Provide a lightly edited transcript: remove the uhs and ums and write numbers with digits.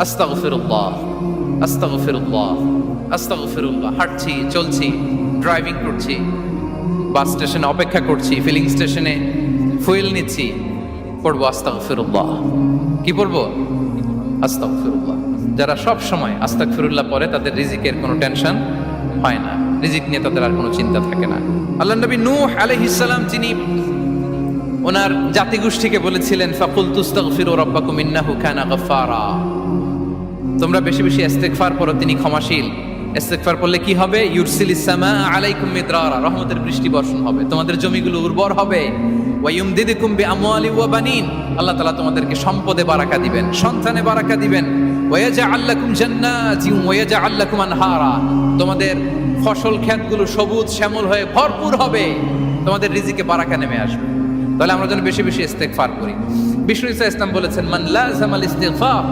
আস্তাগফিরুল্লাহ, আস্তাগফিরুল্লাহ, আস্তাগফিরুল্লাহ। হাঁটছি, চলছি, ড্রাইভিং করছি, বাস স্টেশনে অপেক্ষা করছি, ফিলিং স্টেশনে ফুয়েল নিচ্ছি, পড়বো আস্তাগফিরুল্লাহ। কি পড়বো? আস্তাগফিরুল্লাহ। যারা সব সময় আস্তাগফিরুল্লাহ পড়ে তাদের রিজিকের কোনো টেনশন হয় না, রিজিক নিয়ে তাদের আর কোনো চিন্তা থাকে না। আল্লাহ নবী নূহ আলাইহিস সালাম যিনি ওনার জাতিগোষ্ঠীকে বলেছিলেন, ফাকুলতু আস্তাগফিরু রাব্বাকুম ইন্নাহু কানা গাফফারা, তোমরা বেশি বেশি ইস্তেগফার করো, তিনি ক্ষমাশীল। ইস্তেগফার করলে কি হবে? ইউরসিলিস সামা আলাইকুম মিদরারা, রহমতের বৃষ্টি বর্ষণ হবে, তোমাদের জমিগুলো উর্বর হবে। ওয়া ইউমদিদুকুম বিআমওয়ালি ওয়া বানিন, আল্লাহ তাআলা তোমাদেরকে সম্পদে বারাকা দিবেন, সন্তানে বারাকা দিবেন। ওয়া ইয়াজআল লাকুম জান্নাতিন ওয়া ইয়াজআল লাকুম আনহারা, তোমাদের ফসল ক্ষেতগুলো সবুজ শ্যামল হয়ে ভরপুর হবে, তোমাদের রিজিকে বারাকা নেমে আসবে। তাহলে আমরা যেন বেশি বেশি ইস্তেগফার করি। বিষ্ণু ইসা ইসলাম বলেছেন, মান লাযামাল ইস্তিগফার